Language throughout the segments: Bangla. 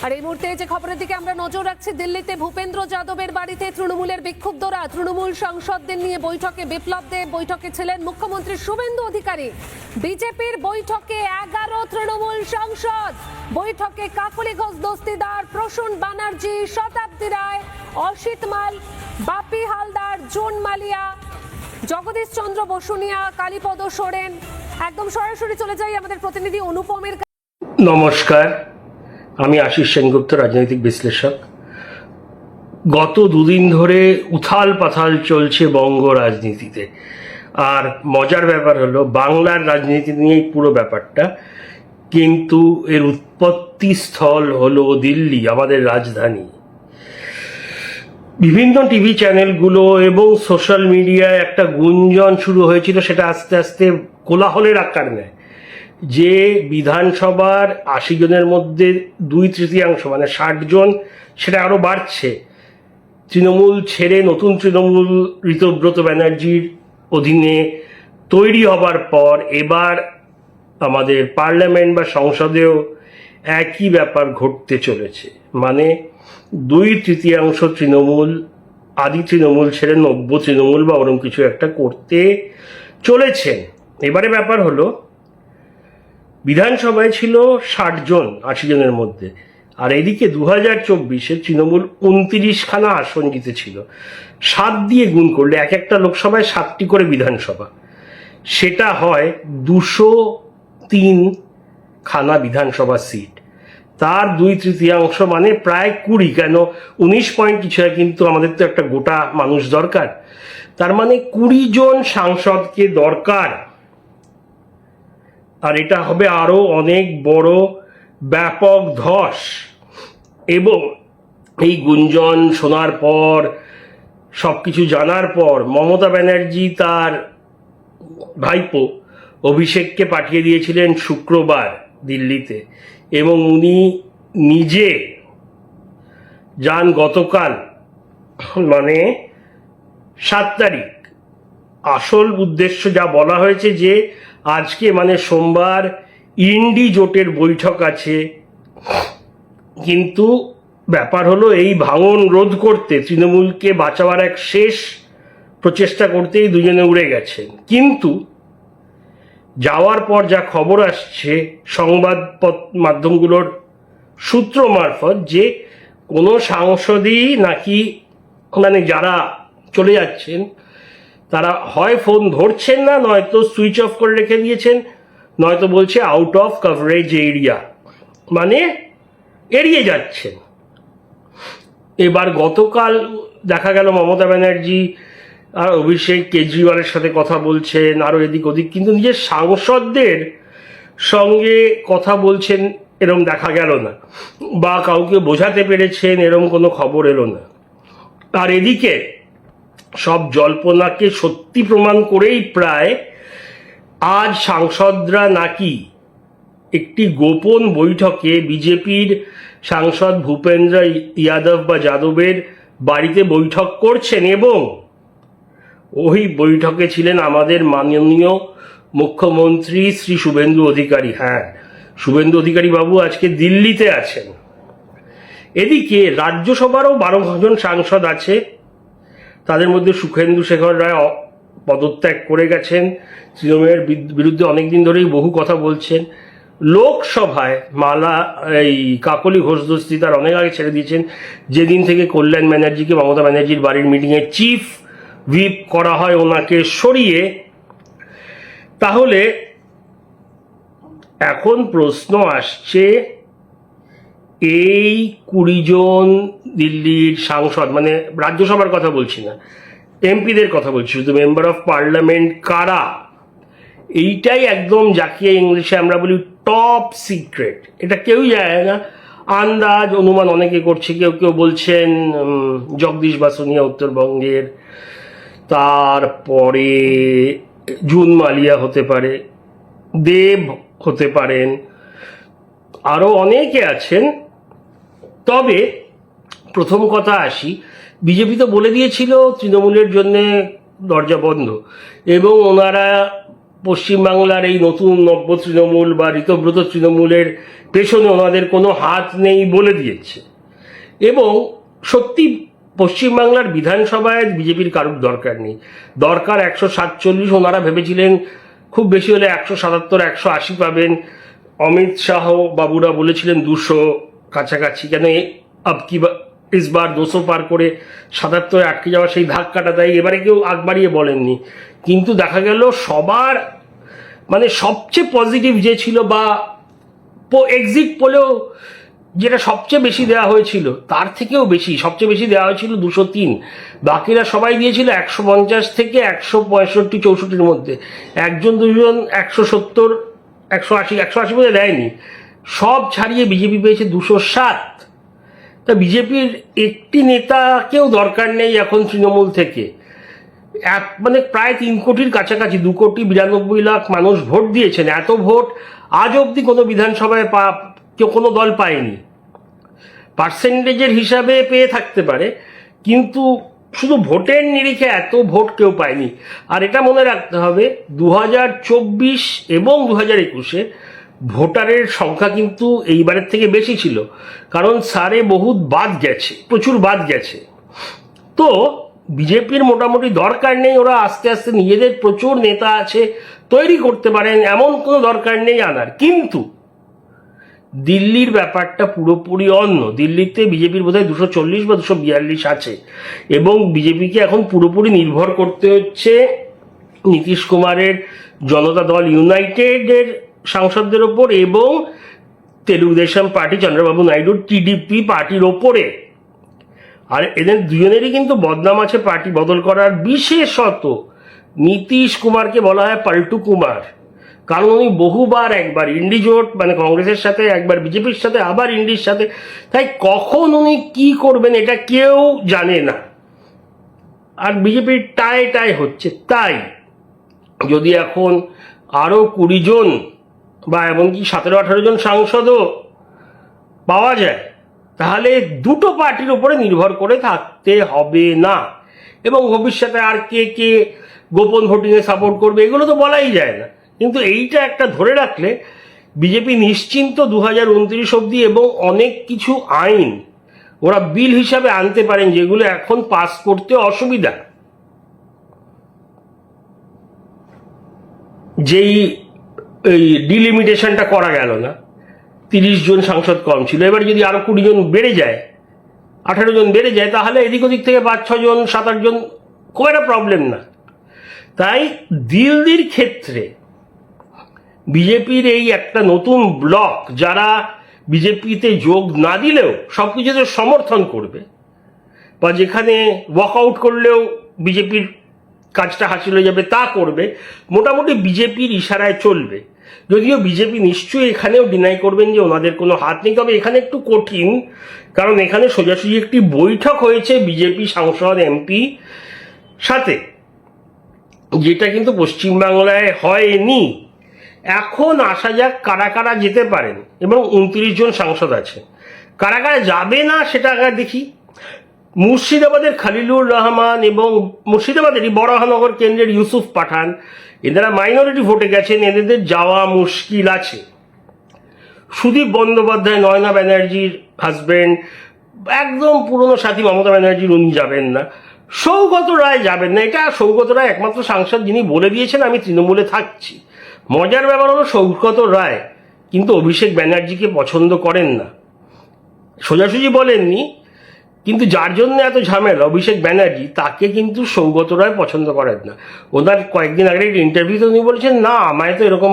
আর এই মুহূর্তে যে খবরের দিকে আমরা নজর রাখছি, দিল্লিতে ভূপেন্দ্র যাদবের বাড়িতে তৃণমূলের বিক্ষুব্ধরা তৃণমূল সাংসদদের নিয়ে বৈঠকে। বিপ্লব দেব বৈঠকে ছিলেন, মুখ্যমন্ত্রী শুভেন্দু অধিকারী। বিজেপির বৈঠকে 11 তৃণমূল সাংসদ। বৈঠকে কাকলি ঘোষ দস্তিদার, প্রসূন ব্যানার্জি, শতাব্দী রায়, অসিত মাল, বাপি হালদার, জুন মালিয়া, জগদীশ চন্দ্র বসুনিয়া, কালীপদ সোরেন। একদম সরাসরি চলে যাই আমাদের প্রতিনিধি অনুপমের। নমস্কার, আমি আশিস সেনগুপ্ত, রাজনৈতিক বিশ্লেষক। গত দুদিন ধরে উথাল পাথাল চলছে বঙ্গ রাজনীতিতে। আর মজার ব্যাপার হলো, বাংলার রাজনীতি নিয়েই পুরো ব্যাপারটা, কিন্তু এর উৎপত্তি স্থল হলো দিল্লি, আমাদের রাজধানী। বিভিন্ন টিভি চ্যানেলগুলো এবং সোশ্যাল মিডিয়ায় একটা গুঞ্জন শুরু হয়েছিল, সেটা আস্তে আস্তে কোলাহলের আকার নেয় যে বিধানসভার 80 জনের মধ্যে 2/3 মানে 60 জন, সেটা আরো বাড়ছে, তৃণমূল ছেড়ে নতুন তৃণমূল ঋতব্রত ব্যানার্জির অধীনে তৈরি হবার পর এবার আমাদের পার্লামেন্ট বা সংসদেও একই ব্যাপার ঘটতে চলেছে। মানে 2/3 তৃণমূল, আদি তৃণমূল ছেড়ে নব্য তৃণমূল বা ওরকম কিছু একটা করতে চলেছেন। এবারে ব্যাপার হলো, বিধানসভায় ছিল 60 জন 80 জনের মধ্যে, আর এদিকে 2024-এ তৃণমূল 29খানা আসন জিতেছিল। 7 দিয়ে গুণ করলে এক একটা লোকসভায় 7টি করে বিধানসভা, সেটা হয় 203খানা বিধানসভা সিট। তার 2/3 মানে প্রায় 20, কেন 19 পয়েন্ট কিছু হয়, কিন্তু আমাদের তো একটা গোটা মানুষ দরকার। তার মানে 20 জন সাংসদকে দরকার। আর এটা হবে আরো অনেক বড় ব্যাপক ধস। এবং এই গুঞ্জন শোনার পর, সবকিছু জানার পর, মমতা ব্যানার্জি তার ভাইপো অভিষেককে পাঠিয়ে দিয়েছিলেন শুক্রবার দিল্লিতে, এবং উনি নিজে যান গতকাল, মানে 7 তারিখ। আসল উদ্দেশ্য যা বলা হয়েছে যে আজকে মানে সোমবার ইন্ডি জোটের বৈঠক আছে, কিন্তু ব্যাপার হলো এই ভাঙন রোধ করতে, তৃণমূলকে বাঁচাবার এক শেষ প্রচেষ্টা করতেই দুজনে উড়ে গেছেন। কিন্তু যাওয়ার পর যা খবর আসছে সংবাদ মাধ্যমগুলোর সূত্র মারফত, যে কোনো সাংসদই নাকি, মানে যারা চলে যাচ্ছেন তারা হয় ফোন ধরছেন না, নয়তো সুইচ অফ করে রেখে দিয়েছেন, নয়তো বলছে আউট অফ কভারেজ এরিয়া, মানে এড়িয়ে যাচ্ছেন। এবার গতকাল দেখা গেল মমতা ব্যানার্জি আর অভিষেক কেজরিওয়ালের সাথে কথা বলছেন, আরো এদিক ওদিক, কিন্তু নিজের সাংসদদের সঙ্গে কথা বলছেন এরম দেখা গেল না, বা কাউকে বোঝাতে পেরেছেন এরম কোনো খবর এলো না। আর এদিকে সব জল্পনাকে সত্যি প্রমাণ করেই প্রায় আজ সাংসদরা নাকি একটি গোপন বৈঠকে বিজেপির সাংসদ ভূপেন্দ্র যাদবের বাড়িতে বৈঠক করছেন, এবং ওই বৈঠকে ছিলেন আমাদের মাননীয় মুখ্যমন্ত্রী শ্রী শুভেন্দু অধিকারী। হ্যাঁ, শুভেন্দু অধিকারী বাবু আজকে দিল্লিতে আছেন। এদিকে রাজ্যসভারও 12 জন সাংসদ আছে, তাদের মধ্যে সুখেন্দু শেখর রায় পদত্যাগ করে গেছেন, তৃণমূলের বিরুদ্ধে অনেকদিন ধরেই বহু কথা বলছেন। লোকসভায় এই কাকলি ঘোষ দস্তিদার অনেক আগে ছেড়ে দিয়েছেন, যেদিন থেকে কল্যাণ ব্যানার্জিকে মমতা ব্যানার্জির বাড়ির মিটিংয়ে চিফ হুইপ করা হয় ওনাকে সরিয়ে। তাহলে এখন প্রশ্ন আসছে, এই 20 জন দিল্লির সাংসদ, মানে রাজ্যসভার কথা বলছি না, এমপিদের কথা বলছি, শুধু মেম্বার অফ পার্লামেন্ট কারা, এইটাই একদম যাকে ইংলিশে আমরা বলি টপ সিক্রেট। এটা কেউই জানে না, আন্দাজ অনুমান অনেকে করছে। কেউ কেউ বলছেন জগদীশ বাসুনিয়া উত্তরবঙ্গের, তারপরে জুন মালিয়া হতে পারে, দেব হতে পারেন, আরো অনেকে আছেন। তবে প্রথম কথা আসি, বিজেপি তো বলে দিয়েছিল তৃণমূলের জন্য দরজা বন্ধ, এবং ওনারা পশ্চিমবাংলার এই নতুন নব্য তৃণমূল বা ঋতব্রত তৃণমূলের পেছনে ওনাদের কোনো হাত নেই বলে দিয়েছে। এবং সত্যি পশ্চিমবাংলার বিধানসভায় বিজেপির কারুর দরকার নেই, দরকার 147। ওনারা ভেবেছিলেন খুব বেশি হলে 177 180 পাবেন। অমিত শাহ বাবুরা বলেছিলেন 200 কাছাকাছি, কেন আবকি ইসবার 200 পার করে 77 আটকে যাওয়া সেই ধাক্কাটা, তাই এবারে কেউ আগ বাড়িয়ে বলেননি। কিন্তু দেখা গেল সবার মানে সবচেয়ে পজিটিভ যে ছিল বা এক্সিট পোলেও যেটা সবচেয়ে বেশি দেওয়া হয়েছিল তার থেকেও বেশি, সবচেয়ে বেশি দেওয়া হয়েছিল 203, বাকিরা সবাই দিয়েছিল 150 থেকে 165 64 মধ্যে। একজন দুজন 170 180 মধ্যে দেয়নি, সব ছাড়িয়ে বিজেপি পেয়েছে 207। তা বিজেপির একটি নেতাকেও দরকার নেই এখন তৃণমূল থেকে। মানে প্রায় 3 কোটির কাছাকাছি, 2,92,00,000 মানুষ ভোট দিয়েছেন। এত ভোট আজ অবধি কোনো বিধানসভায় কেউ কোনো দল পায়নি। পার্সেন্টেজের হিসাবে পেয়ে থাকতে পারে, কিন্তু শুধু ভোটের নিরিখে এত ভোট কেউ পায়নি। আর এটা মনে রাখতে হবে 2024 এবং 2021-এ ভোটারের সংখ্যা কিন্তু এইবারের থেকে বেশি ছিল, কারণ সারে বহুত বাদ গেছে, প্রচুর বাদ গেছে। তো বিজেপির মোটামুটি দরকার নেই, ওরা আস্তে আস্তে নিজেদের প্রচুর নেতা আছে তৈরি করতে পারেন, এমন কোনো দরকার নেই আনার। কিন্তু দিল্লির ব্যাপারটা পুরোপুরি অন্য। দিল্লিতে বিজেপির বোধহয় 240 বা 242 আছে, এবং বিজেপিকে এখন পুরোপুরি নির্ভর করতে হচ্ছে নীতিশ কুমারের জনতা দল ইউনাইটেডের সাংসদদের ওপর এবং তেলুগুদেশম পার্টি চন্দ্রবাবু নাইডুর টিডিপি পার্টির ওপরে। আর এদের দুজনেরই কিন্তু বদনাম আছে পার্টি বদল করার। বিশেষত নীতিশ কুমারকে বলা হয় পাল্টু কুমার, কারণ উনি বহুবার একবার ইন্ডি জোট মানে কংগ্রেসের সাথে, একবার বিজেপির সাথে, আবার ইন্ডির সাথে। তাই কখন উনি কি করবেন এটা কেউ জানে না। আর বিজেপির টাই হচ্ছে। তাই যদি এখন আরও 20 জন বা এমনকি 17-18 জন সাংসদও পাওয়া যায়, তাহলে দুটো পার্টির উপরে নির্ভর করে থাকতে হবে না। এবং ভবিষ্যতে আর কে কে গোপন ভোটিংয়ে সাপোর্ট করবে এগুলো তো বলাই যায় না, কিন্তু এইটা একটা ধরে রাখলে বিজেপি নিশ্চিন্ত 2029 অবধি। এবং অনেক কিছু আইন ওরা বিল হিসাবে আনতে পারেন যেগুলো এখন পাস করতে অসুবিধা। যেই এই ডিলিমিটেশনটা করা গেল না, 30 জন সাংসদ কম ছিল, এবার যদি আরো 20 জন বেড়ে যায়, 18 জন বেড়ে যায়, তাহলে এদিক ওদিক থেকে 5-6 জন 7-8 জন খুব একটা প্রবলেম না। তাই দিল্লির ক্ষেত্রে বিজেপির এই একটা নতুন ব্লক, যারা বিজেপিতে যোগ না দিলেও সবকিছুতে সমর্থন করবে, বা যেখানে ওয়াকআউট করলেও বিজেপির কাজটা হাসিল হয়ে যাবে তা করবে, মোটামুটি বিজেপির ইশারায় চলবে। যদিও বিজেপি নিশ্চয়ই এখানেও ডিনাই করবেন যে ওনাদের কোনো হাত নেই। তবে এখানে একটু কঠিন, কারণ এখানে সোজাসুজি একটি বৈঠক হয়েছে বিজেপি সাংসদ এমপি সাথে, যেটা কিন্তু পশ্চিমবাংলায় হয়নি। এখন আসা যাক কারা কারা যেতে পারেন, এবং 29 জন সাংসদ আছে। কারা কারা যাবে না সেটা আগে দেখি। মুর্শিদাবাদের খলিলুর রহমান এবং মুর্শিদাবাদেরই বরাহনগর কেন্দ্রের ইউসুফ পাঠান, এনারা মাইনরিটি ভোটে গেছেন, এদের যাওয়া মুশকিল আছে। সুদীপ বন্দ্যোপাধ্যায়, নয়না ব্যানার্জির হাজবেন্ড, একদম পুরনো সাথী মমতা ব্যানার্জির, উনি যাবেন না। সৌগত রায় যাবেন না। এটা সৌগত রায় একমাত্র সাংসদ যিনি বলে দিয়েছেন আমি তৃণমূলে থাকছি। মজার ব্যাপার হলো সৌগত রায় কিন্তু অভিষেক ব্যানার্জিকে পছন্দ করেন না, সোজাসুজি বলেননি, কিন্তু যার জন্য এত ঝামেলা অভিষেক ব্যানার্জি, তাকে কিন্তু সৌগত রায় পছন্দ করেন না। ওনার কয়েকদিন আগে একটা ইন্টারভিউতে উনি বলেছেন, না আমায় তো এরকম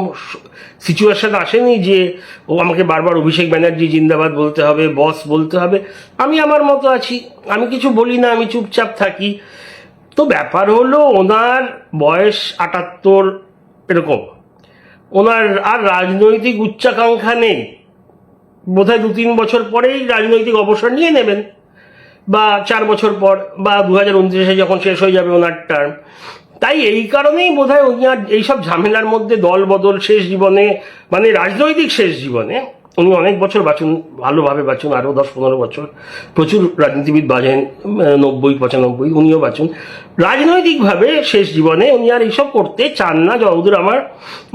সিচুয়েশন আসেনি যে ও আমাকে বারবার অভিষেক ব্যানার্জি জিন্দাবাদ বলতে হবে, বস বলতে হবে। আমি আমার মতো আছি, আমি কিছু বলি না, আমি চুপচাপ থাকি। তো ব্যাপার হলো ওনার বয়স 78 এরকম, ওনার আর রাজনৈতিক উচ্চাকাঙ্ক্ষা নেই। বোধহয় 2-3 বছর পরেই রাজনৈতিক অবসর নিয়ে নেবেন, বা 4 বছর পর, বা 2029-এ যখন শেষ হয়ে যাবে ওনার টার্ম। তাই এই কারণেই বোধহয় উনি আর এইসব ঝামেলার মধ্যে দল বদল শেষ জীবনে, মানে রাজনৈতিক শেষ জীবনে উনি অনেক বছর বাঁচুন, ভালোভাবে বাঁচুন, আরও 10-15 বছর। প্রচুর রাজনীতিবিদ বাঁচেন, 90-95, উনিও বাঁচুন। রাজনৈতিকভাবে শেষ জীবনে উনি আর এইসব করতে চান না, যতদূর আমার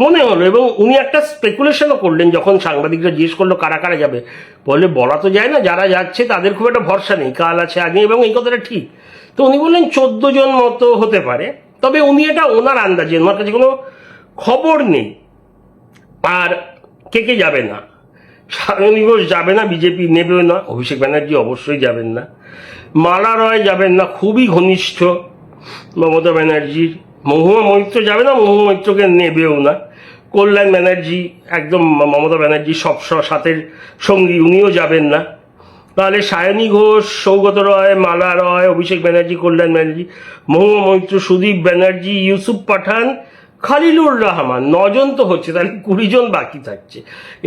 মনে হলো। এবং উনি একটা স্পেকুলেশনও করলেন, যখন সাংবাদিকরা জিজ্ঞেস করলো কারা কারা যাবে, বলে বলা তো যায় না, যারা যাচ্ছে তাদের খুব একটা ভরসা নেই, কাল আছে আগে, এবং এই কথাটা ঠিক। তো উনি বললেন 14 জন মতো হতে পারে, তবে উনি এটা ওনার আন্দাজে, ওনার কাছে কোনো খবর নেই। আর কে কে যাবে না, সায়নী ঘোষ যাবে না, বিজেপি নেবেও না, অভিষেক ব্যানার্জি অবশ্যই যাবেন না, মালা রয় যাবেন না, খুবই ঘনিষ্ঠ মমতা ব্যানার্জির। মহুয়া মৈত্র যাবে না, মহুয়া মৈত্রকে নেবেও না। কল্যাণ ব্যানার্জি একদম মমতা ব্যানার্জির সব সাথের সঙ্গী, উনিও যাবেন না। তাহলে সায়নী ঘোষ, সৌগত রয়, মালা রয়, অভিষেক ব্যানার্জি, কল্যাণ ব্যানার্জি, মহুয়া মৈত্র, সুদীপ ব্যানার্জি, ইউসুফ পাঠান, খালিলুর রহমান, 9 জন তো হচ্ছে, তাহলে 20 জন বাকি থাকছে।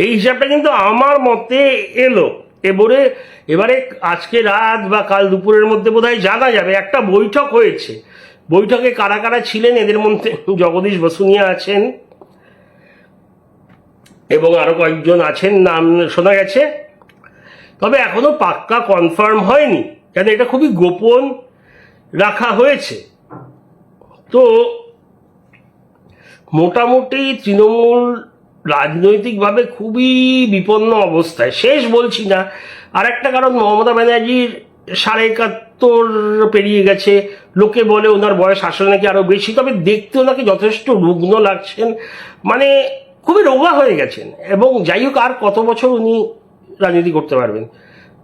এই হিসাবটা কিন্তু আমার মতে এলো। এবারে আজকে রাত বা কাল দুপুরের মধ্যে বোধহয় জানা যাবে। একটা বৈঠক হয়েছে, বৈঠকে কারা কারা ছিলেন, এদের মধ্যে জগদীশ বসুনিয়া আছেন এবং আরো কয়েকজন আছেন, নাম শোনা গেছে, তবে এখনো পাক্কা কনফার্ম হয়নি, কেন এটা খুবই গোপন রাখা হয়েছে। তো মোটামুটি তৃণমূল রাজনৈতিকভাবে খুবই বিপন্ন অবস্থায়। শেষ বলছি না, আর একটা কারণ, মমতা ব্যানার্জির 71 পেরিয়ে গেছে, লোকে বলে ওনার বয়স আসলে নাকি আরো বেশি, তবে দেখতে ওনাকে যথেষ্ট রুগ্ন লাগছেন, মানে খুবই রোগা হয়ে গেছেন। এবং যাই হোক, আর কত বছর উনি রাজনীতি করতে পারবেন?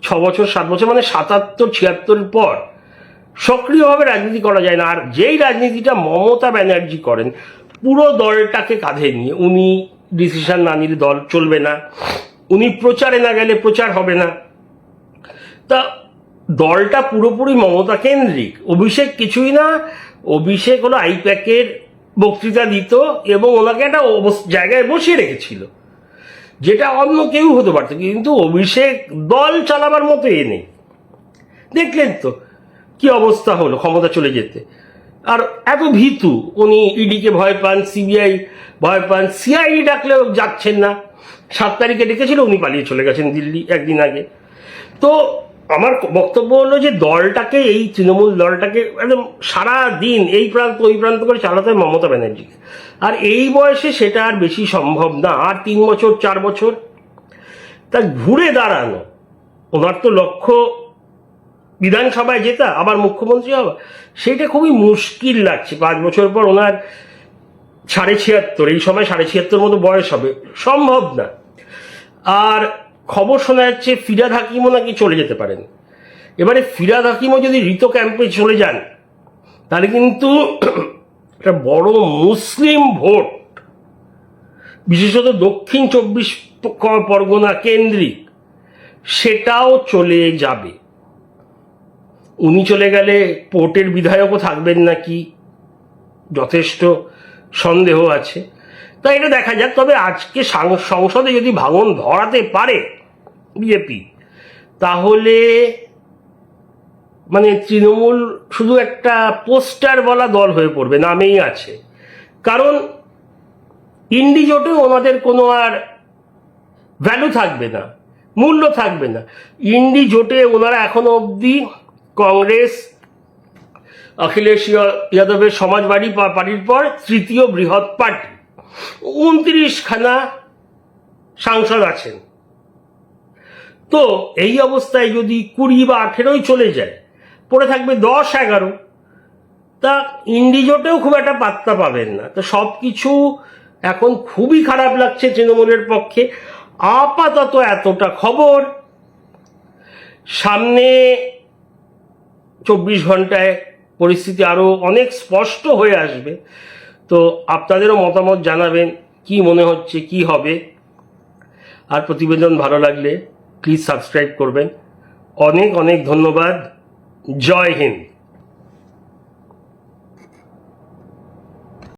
6 বছর 7 বছর, মানে 77-76 পর সক্রিয়ভাবে রাজনীতি করা যায় না। আর যেই রাজনীতিটা মমতা ব্যানার্জি করেন, পুরো দলটাকে কাঁধে নিয়ে, উনি ডিসিশন না নিলে দল চলবে না, উনি প্রচারে না গেলে প্রচার হবে না, তা দলটা পুরোপুরি মমতা কেন্দ্রিক। অভিষেক কিছুই না, অভিষেক হলো আইপ্যাকের বক্তৃতা দিত এবং ওনাকে একটা জায়গায় বসিয়ে রেখেছিল, যেটা অন্য কেউ হতে পারত, কিন্তু অভিষেক দল চালাবার মতো নেই। দেখলেন তো কি অবস্থা হলো ক্ষমতা চলে যেতে। আর এত ভীতু উনি, ইডিকে ভয় পান, সিবিআই ভয় পান, সিআইডি ডাকলেও যাচ্ছেন না। 7 তারিখে ডেকেছিল, উনি পালিয়ে চলে গেছেন দিল্লি একদিন আগে। তো আমার বক্তব্য হলো যে দলটাকে, এই তৃণমূল দলটাকে একদম সারা দিন এই প্রান্ত ওই প্রান্ত করে চালাতে হয় মমতা ব্যানার্জিকে। আর এই বয়সে সেটা আর বেশি সম্ভব না, আর 3 বছর 4 বছর তা ঘুরে দাঁড়ানো। ওনার তো লক্ষ্য বিধানসভায় জেতা, আবার মুখ্যমন্ত্রী হওয়া, সেইটা খুবই মুশকিল লাগছে। 5 বছর পর ওনার 76, এই সময় 76 মতো বয়স হবে, সম্ভব না। আর খবর শোনা যাচ্ছে ফিরহাদ হাকিমও নাকি চলে যেতে পারেন। এবারে ফিরহাদ হাকিমও যদি ঋত ক্যাম্পে চলে যান, তাহলে কিন্তু একটা বড় মুসলিম ভোট, বিশেষত দক্ষিণ 24 পরগনা কেন্দ্রিক, সেটাও চলে যাবে। উনি চলে গেলে পোর্টের বিধায়কও থাকবেন নাকি যথেষ্ট সন্দেহ আছে। তাই এটা দেখা যাক। তবে আজকে সংসদে যদি ভাঙন ধরাতে পারে বিজেপি, তাহলে মানে তৃণমূল শুধু একটা পোস্টার বলা দল হয়ে পড়বে, নামেই আছে। কারণ ইন্ডি জোটে ওনাদের কোনো আর ভ্যালু থাকবে না, মূল্য থাকবে না। ইন্ডি জোটে ওনারা এখনো অবধি কংগ্রেস, অখিলেশ যাদবের সমাজবাদী পার্টির পর 3য় বৃহৎ পার্টি, 29খানা সাংসদ আছেন। তো এই অবস্থায় যদি 20 বা 18 চলে যায়, পড়ে থাকবে 10-11, তা ইন্ডি জোটেও খুব একটা পাত্তা পাবেন না। তো সব কিছু এখন খুবই খারাপ লাগছে তৃণমূলের পক্ষে। আপাতত এতটা খবর, সামনে 24 ঘন্টায় পরিস্থিতি আরো অনেক স্পষ্ট হয়ে আসবে। তো আপনাদেরও মতামত জানাবেন, কি মনে হচ্ছে, কি হবে। আর প্রতিবেদন ভালো লাগলে প্লিজ সাবস্ক্রাইব করবেন। অনেক অনেক ধন্যবাদ। জয় হিন্দ।